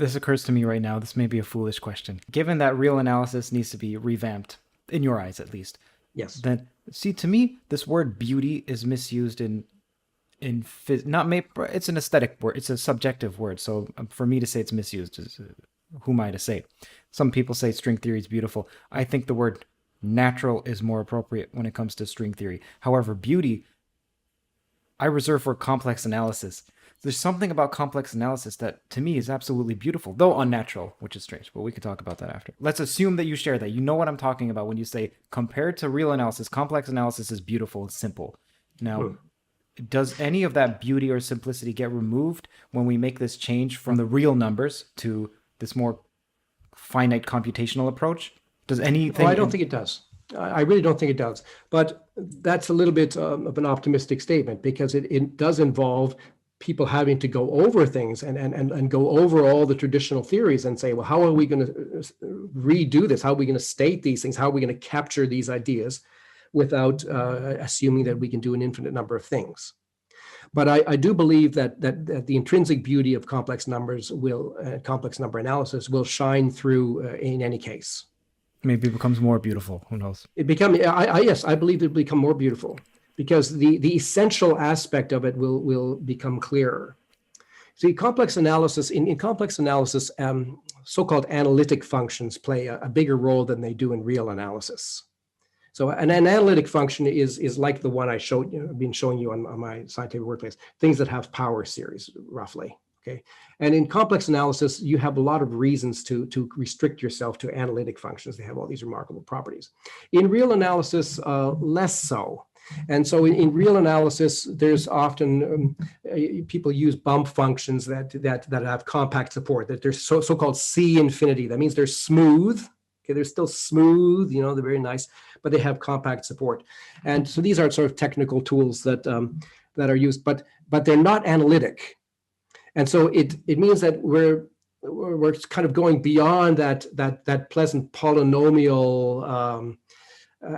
This occurs to me right now. This may be a foolish question. Given that real analysis needs to be revamped, in your eyes at least, Yes. then see, to me, this word beauty is misused not may it's an aesthetic word. It's a subjective word. So for me to say it's misused, who am I to say? Some people say string theory is beautiful. I think the word natural is more appropriate when it comes to string theory. However, beauty, I reserve for complex analysis. There's something about complex analysis that to me is absolutely beautiful, though unnatural, which is strange, but we can talk about that after. Let's assume that you share that. You know what I'm talking about when you say compared to real analysis, complex analysis is beautiful and simple. Now, does any of that beauty or simplicity get removed when we make this change from the real numbers to this more finite computational approach? Does anything... Oh, I don't think it does. I really don't think it does. But that's a little bit of an optimistic statement, because it does involve people having to go over things and go over all the traditional theories and say, well, how are we going to redo this? How are we going to state these things? How are we going to capture these ideas without assuming that we can do an infinite number of things? But I do believe that the intrinsic beauty of complex numbers complex number analysis will shine through in any case. Maybe it becomes more beautiful. Who knows? Yes, I believe it will become more beautiful, because the essential aspect of it will become clearer. See, complex analysis, in complex analysis, so-called analytic functions play a bigger role than they do in real analysis. So an analytic function is like the one I've been showing you on my scientific workplace, things that have power series, roughly. Okay. And in complex analysis, you have a lot of reasons to restrict yourself to analytic functions. They have all these remarkable properties. In real analysis, less so. And so in real analysis, there's often people use bump functions that have compact support, that they're so-called C infinity. That means they're smooth. Okay, they're still smooth, they're very nice, but they have compact support. And so these are sort of technical tools that are used, but they're not analytic. And so it means that we're kind of going beyond that pleasant polynomial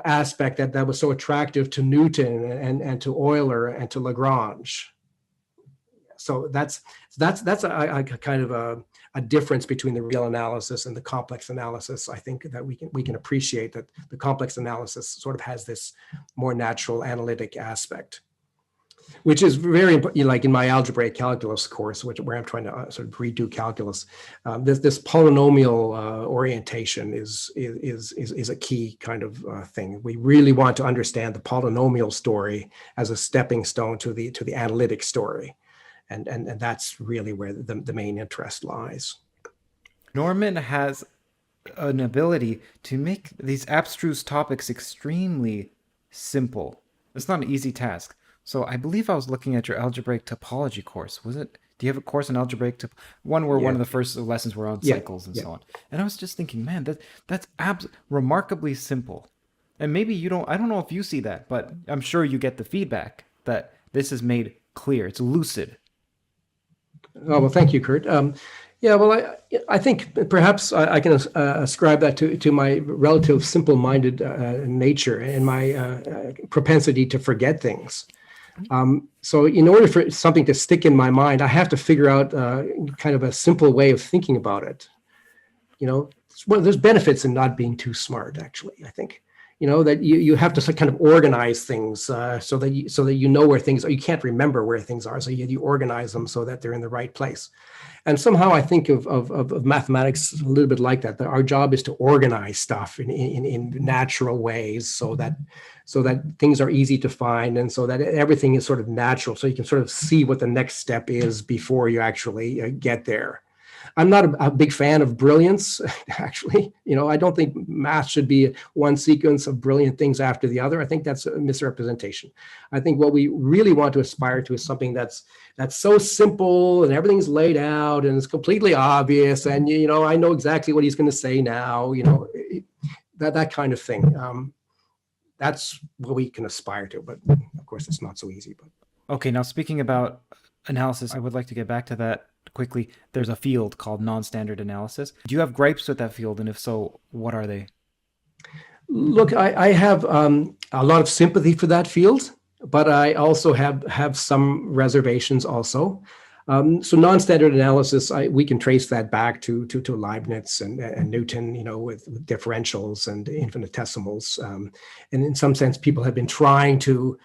aspect that was so attractive to Newton and to Euler and to Lagrange. So that's a kind of a difference between the real analysis and the complex analysis. I think that we can appreciate that the complex analysis sort of has this more natural analytic aspect, which is very important. Like in my algebraic calculus course, where I'm trying to sort of redo calculus, this polynomial orientation is a key kind of thing. We really want to understand the polynomial story as a stepping stone to the analytic story, and that's really where the main interest lies. Norman has an ability to make these abstruse topics extremely simple. It's not an easy task. So I believe I was looking at your algebraic topology course. Was it? Do you have a course in algebraic one where one of the first lessons were on cycles and so on? And I was just thinking, man, that's remarkably simple. And maybe you don't. I don't know if you see that, but I'm sure you get the feedback that this is made clear. It's lucid. Oh, well, thank you, Curt. Well, I think perhaps I can ascribe that to my relative simple-minded nature and my propensity to forget things. So in order for something to stick in my mind, I have to figure out kind of a simple way of thinking about it. There's benefits in not being too smart, actually, I think. That you have to kind of organize things so that you know where things are. You can't remember where things are, so you organize them so that they're in the right place. And somehow I think of mathematics a little bit like that. That our job is to organize stuff in natural ways so that things are easy to find, and so that everything is sort of natural, so you can sort of see what the next step is before you actually get there. I'm not a big fan of brilliance, actually. I don't think math should be one sequence of brilliant things after the other. I think that's a misrepresentation. I think what we really want to aspire to is something that's so simple and everything's laid out and it's completely obvious. And, I know exactly what he's going to say now, that kind of thing. That's what we can aspire to. But of course, it's not so easy. But okay, now speaking about analysis, I would like to get back to that quickly. There's a field called non-standard analysis. Do you have gripes with that field? And if so, what are they? Look, I have a lot of sympathy for that field, but I also have some reservations also. So non-standard analysis, we can trace that back to Leibniz and Newton, with differentials and infinitesimals. And in some sense, people have been trying to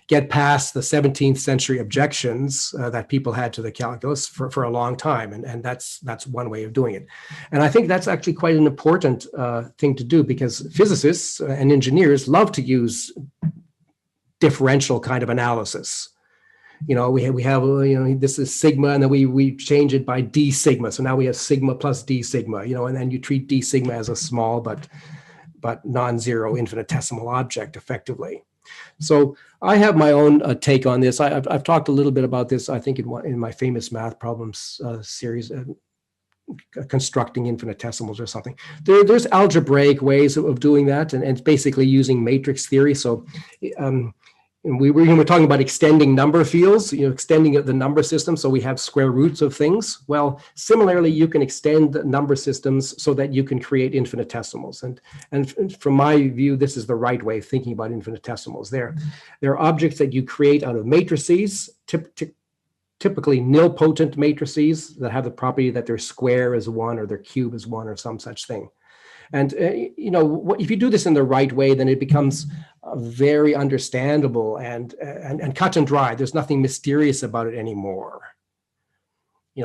get past the 17th century objections that people had to the calculus for a long time. And that's one way of doing it. And I think that's actually quite an important thing to do, because physicists and engineers love to use differential kind of analysis. We have this is sigma, and then we change it by d sigma. So now we have sigma plus d sigma, and then you treat d sigma as a small but non-zero infinitesimal object effectively. So I have my own take on this. I've talked a little bit about this, I think, in my famous math problems series, constructing infinitesimals or something. There's algebraic ways of doing that, and it's basically using matrix theory. So and we're talking about extending number fields, extending the number system, so we have square roots of things. Well, similarly, you can extend number systems so that you can create infinitesimals. And from my view, this is the right way of thinking about infinitesimals. They're objects that you create out of matrices, typically nilpotent matrices that have the property that their square is 1 or their cube is 1 or some such thing. And, if you do this in the right way, then it becomes very understandable and cut and dry. There's nothing mysterious about it anymore.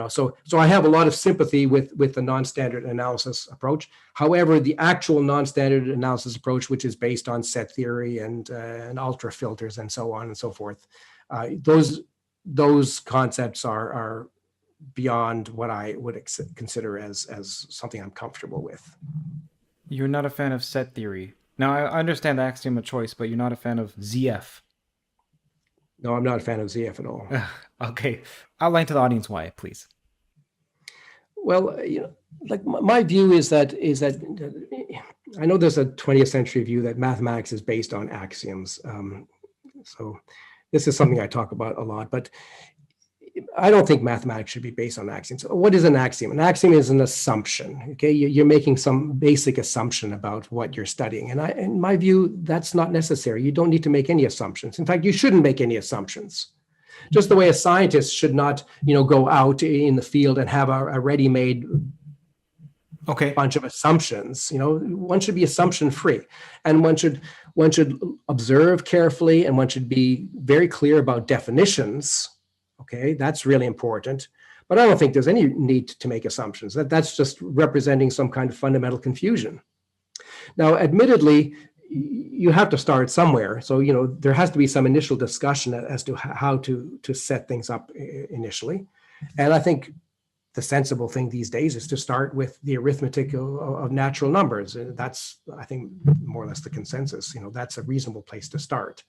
So I have a lot of sympathy with the non-standard analysis approach. However, the actual non-standard analysis approach, which is based on set theory and ultra filters and so on and so forth, those concepts are beyond what I would consider as something I'm comfortable with. You're not a fan of set theory. Now, I understand the axiom of choice, but you're not a fan of ZF. No, I'm not a fan of ZF at all. Okay. Outline to the audience why, please. Well, my view is that I know there's a 20th century view that mathematics is based on axioms. So this is something I talk about a lot, but I don't think mathematics should be based on axioms. What is an axiom? An axiom is an assumption. Okay, you're making some basic assumption about what you're studying, and in my view, that's not necessary. You don't need to make any assumptions. In fact, you shouldn't make any assumptions. Just the way a scientist should not, go out in the field and have a ready-made bunch of assumptions. One should be assumption-free, and one should observe carefully, and one should be very clear about definitions. Okay, that's really important. But I don't think there's any need to make assumptions. That's just representing some kind of fundamental confusion. Now, admittedly, you have to start somewhere. So, there has to be some initial discussion as to how to set things up initially. And I think the sensible thing these days is to start with the arithmetic of natural numbers. That's, I think, more or less the consensus. That's a reasonable place to start.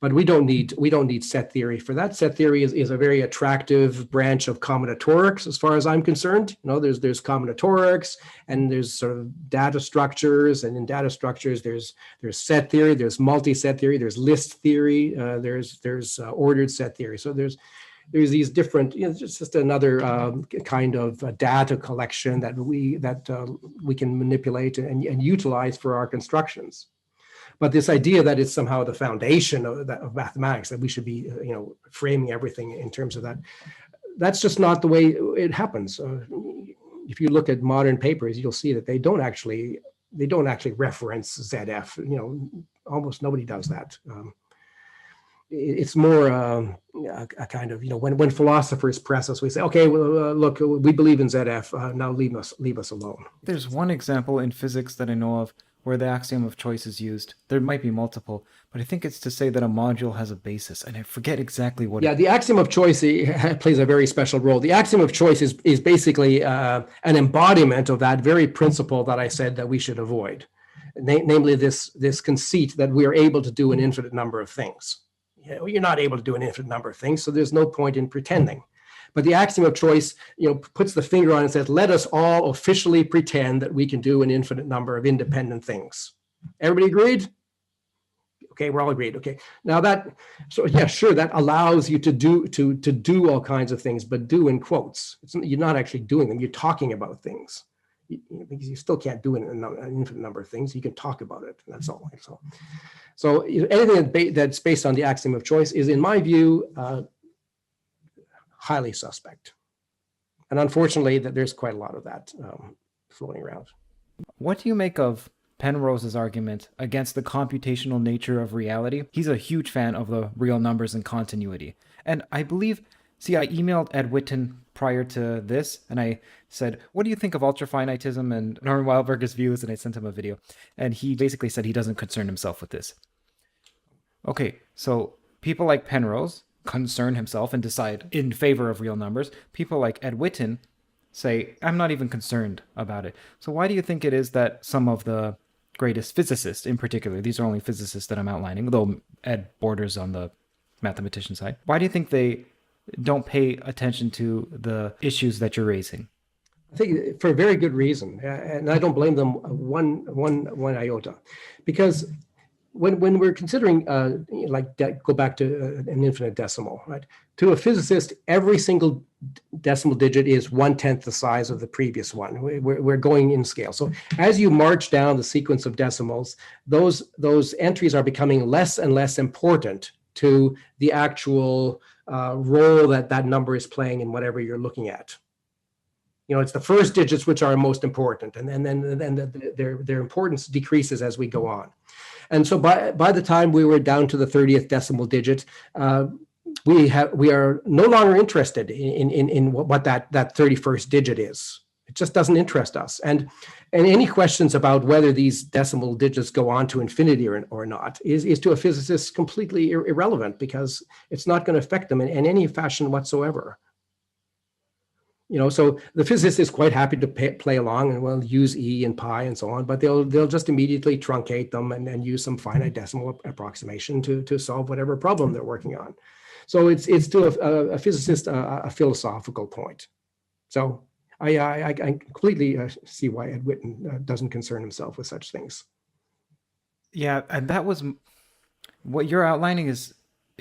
But we don't need set theory for that. Set theory is a very attractive branch of combinatorics, as far as I'm concerned. There's combinatorics, and there's sort of data structures, and in data structures there's set theory, there's multi-set theory, there's list theory, there's ordered set theory. So there's these different, just another kind of data collection that we can manipulate and utilize for our constructions. But this idea that it's somehow the foundation of mathematics, that we should be, framing everything in terms of that, that's just not the way it happens. If you look at modern papers, you'll see that they don't actually reference ZF. Almost nobody does that. It's more a kind of, when philosophers press us, we say, okay, well, look, we believe in ZF. Now leave us alone. There's one example in physics that I know of where the axiom of choice is used. There might be multiple, but I think it's to say that a module has a basis, and I forget exactly what. Yeah, the axiom of choice plays a very special role. The axiom of choice is basically an embodiment of that very principle that I said that we should avoid, namely this conceit that we are able to do an infinite number of things. You're not able to do an infinite number of things, so there's no point in pretending. But the axiom of choice, puts the finger on it and says, let us all officially pretend that we can do an infinite number of independent things. Everybody agreed? Okay, we're all agreed. Okay, now that allows you to do all kinds of things, but do in quotes. You're not actually doing them. You're talking about things. Because you still can't do an infinite number of things. You can talk about it. That's all. So anything that's based on the axiom of choice is, in my view, highly suspect. And unfortunately, that there's quite a lot of that floating around. What do you make of Penrose's argument against the computational nature of reality? He's a huge fan of the real numbers and continuity. And I believe, I emailed Ed Witten prior to this, and I said, what do you think of ultrafinitism and Norman Wildberger's views? And I sent him a video. And he basically said he doesn't concern himself with this. Okay, so people like Penrose concern himself and decide in favor of real numbers. People like Ed Witten say, I'm not even concerned about it. So why do you think it is that some of the greatest physicists in particular, these are only physicists that I'm outlining, though Ed borders on the mathematician side, why do you think they don't pay attention to the issues that you're raising? I think for a very good reason, and I don't blame them one iota, because when we're considering go back to an infinite decimal, right? To a physicist, every single decimal digit is 1/10 the size of the previous one. We're going in scale. So as you march down the sequence of decimals, those entries are becoming less and less important to the actual role that number is playing in whatever you're looking at. It's the first digits which are most important, and then their importance decreases as we go on. And so by the time we were down to the 30th decimal digit, we are no longer interested in what that 31st digit is. It just doesn't interest us. And any questions about whether these decimal digits go on to infinity or not is to a physicist completely irrelevant, because it's not going to affect them in any fashion whatsoever. So the physicist is quite happy to play along and use E and pi and so on, but they'll just immediately truncate them and use some finite decimal approximation to solve whatever problem they're working on. So it's to a physicist a philosophical point. So I completely see why Ed Witten doesn't concern himself with such things. Yeah, and that was what you're outlining is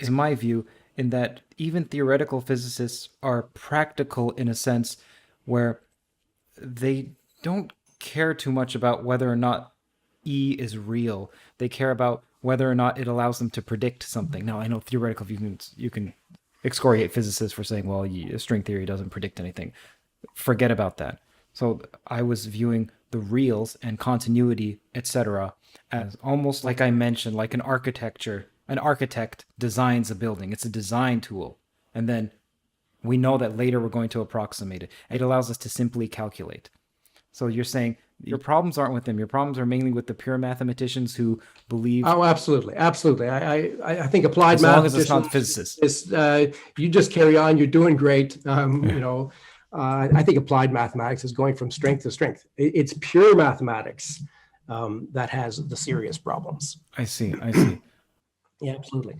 my view, in that even theoretical physicists are practical in a sense where they don't care too much about whether or not E is real. They care about whether or not it allows them to predict something. Now, I know theoretical you can excoriate physicists for saying, well, string theory doesn't predict anything. Forget about that. So I was viewing the reals and continuity, etc., as almost like I mentioned, like an architecture. An architect designs a building. It's a design tool. And then we know that later we're going to approximate it. It allows us to simply calculate. So you're saying your problems aren't with them. Your problems are mainly with the pure mathematicians who believe. Oh, absolutely. Absolutely. I think applied as long as it's not physicists. You just carry on. You're doing great. I think applied mathematics is going from strength to strength. It's pure mathematics that has the serious problems. I see. Yeah, absolutely.